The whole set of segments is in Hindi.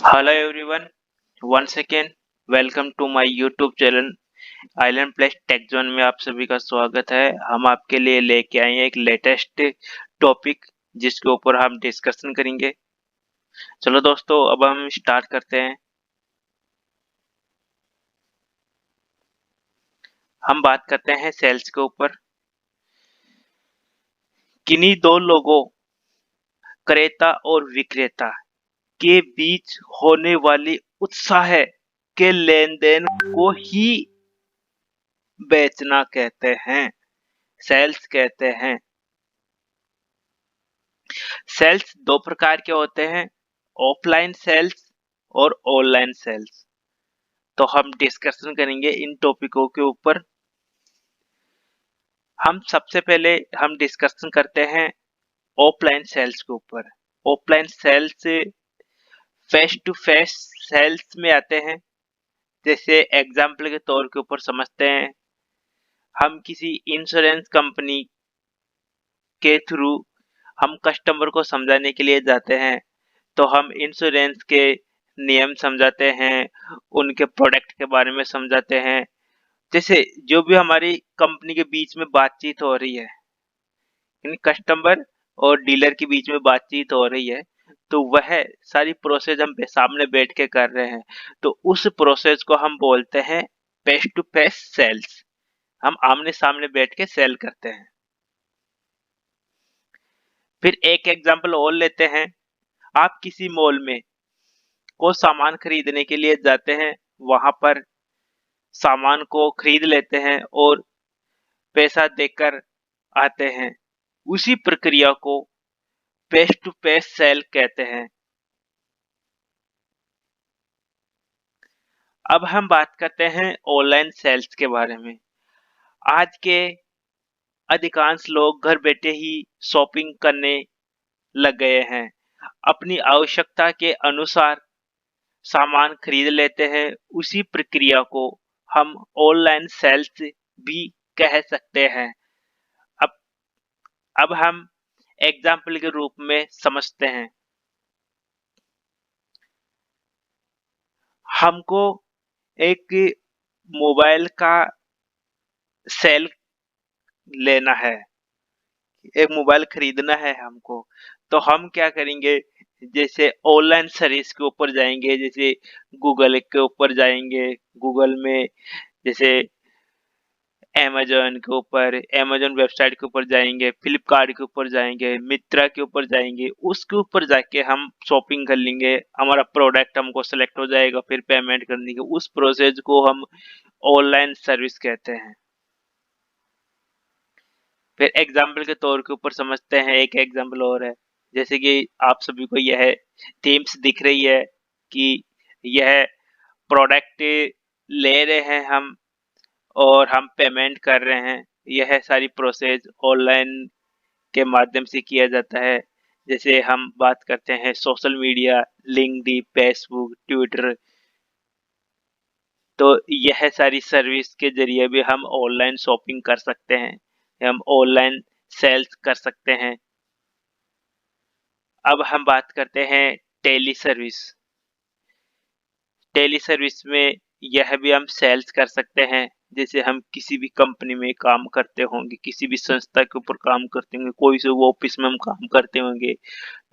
Hello everyone, once again welcome to my YouTube channel island place take zone में आप सभी का स्वागत है। हम आपके लिए लेके आए हैं एक लेटेस्ट टॉपिक जिसके ऊपर हम डिस्कशन करेंगे। चलो दोस्तों, अब हम स्टार्ट करते हैं। हम बात करते हैं सेल्स के ऊपर। किन्हीं दो लोगों, क्रेता और विक्रेता के बीच होने वाली उत्साह के लेन देन को ही बेचना कहते हैं, सेल्स कहते हैं। सेल्स दो प्रकार के होते हैं, ऑफलाइन सेल्स और ऑनलाइन सेल्स। तो हम डिस्कशन करेंगे इन टॉपिकों के ऊपर। हम सबसे पहले हम डिस्कशन करते हैं ऑफलाइन सेल्स के ऊपर। Offline sales face to face sales में आते हैं। जैसे एग्जाम्पल के तौर के ऊपर समझते हैं, हम किसी इंश्योरेंस कंपनी के थ्रू हम कस्टमर को समझाने के लिए जाते हैं, तो हम इंश्योरेंस के नियम समझाते हैं, उनके प्रोडक्ट के बारे में समझाते हैं। जैसे जो भी हमारी कंपनी के बीच में बातचीत हो रही है, इन कस्टमर और डीलर के बीच में बातचीत हो रही है, तो वह सारी प्रोसेस हम सामने बैठ के कर रहे हैं। तो उस प्रोसेस को हम बोलते हैं फेस टू फेस सेल्स। हम आमने सामने बैठ के सेल करते हैं। फिर एक एग्जांपल और लेते हैं। आप किसी मॉल में को सामान खरीदने के लिए जाते हैं, वहां पर सामान को खरीद लेते हैं और पैसा देकर आते हैं। उसी प्रक्रिया को फेस टू फेस सेल कहते हैं। अब हम बात करते हैं ऑनलाइन सेल्स के बारे में। आज के अधिकांश लोग घर बैठे ही शॉपिंग करने लग गए हैं। अपनी आवश्यकता के अनुसार सामान खरीद लेते हैं। उसी प्रक्रिया को हम ऑनलाइन सेल्स भी कह सकते हैं। अब अब हम एग्जाम्पल के रूप में समझते हैं। हमको एक मोबाइल का सेल लेना है, एक मोबाइल खरीदना है हमको। तो हम क्या करेंगे, जैसे ऑनलाइन सर्विस के ऊपर जाएंगे, जैसे गूगल के ऊपर जाएंगे। गूगल में जैसे अमेजोन वेबसाइट के ऊपर जाएंगे, फ्लिपकार्ट के ऊपर जाएंगे, मित्रा के ऊपर जाएंगे। उसके ऊपर जाके हम शॉपिंग कर लेंगे, हमारा प्रोडक्ट हमको सेलेक्ट हो जाएगा। फिर पेमेंट करने के उस प्रोसेस को हम ऑनलाइन सर्विस कहते हैं। फिर एग्जाम्पल के तौर के ऊपर समझते हैं, एक एग्जाम्पल और है। जैसे कि आप सभी को यह थीम्स दिख रही है कि यह प्रोडक्ट ले रहे हैं हम और हम पेमेंट कर रहे हैं। यह सारी प्रोसेस ऑनलाइन के माध्यम से किया जाता है। जैसे हम बात करते हैं social media, LinkedIn, Facebook, Twitter. तो यह सारी सर्विस के जरिए भी हम ऑनलाइन शॉपिंग कर सकते हैं, हम ऑनलाइन सेल्स कर सकते हैं। अब हम बात करते हैं टेली सर्विस। टेली सर्विस में यह भी हम सेल्स कर सकते हैं। जैसे हम किसी भी कंपनी में काम करते होंगे, किसी भी संस्था के ऊपर काम करते होंगे, कोई से वो ऑफिस में हम काम करते होंगे,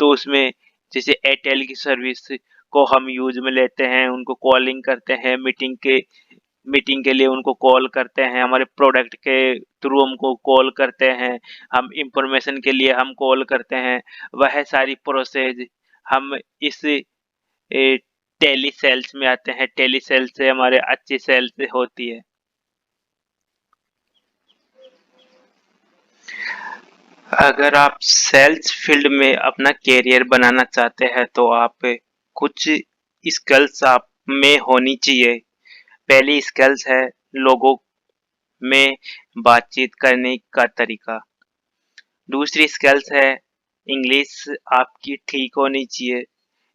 तो उसमें जैसे एयरटेल की सर्विस को हम यूज में लेते हैं, उनको कॉलिंग करते हैं, मीटिंग के लिए उनको कॉल करते हैं, हमारे प्रोडक्ट के थ्रू हमको कॉल करते हैं, हम इंफॉर्मेशन के लिए हम कॉल करते हैं। वह सारी प्रोसेस हम इस टेली सेल्स में आते हैं। टेली सेल्स से हमारे अच्छी सेल्स होती है। अगर आप सेल्स फील्ड में अपना कैरियर बनाना चाहते हैं, तो आप कुछ स्किल्स आप में होनी चाहिए। पहली स्किल्स है लोगों में बातचीत करने का तरीका। दूसरी स्किल्स है इंग्लिश आपकी ठीक होनी चाहिए।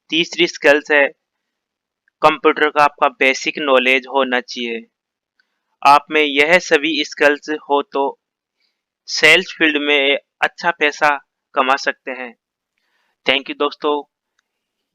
तीसरी स्किल्स है कंप्यूटर का आपका बेसिक नॉलेज होना चाहिए। आप में यह सभी स्किल्स हो तो सेल्स फील्ड में अच्छा पैसा कमा सकते हैं। थैंक यू दोस्तों।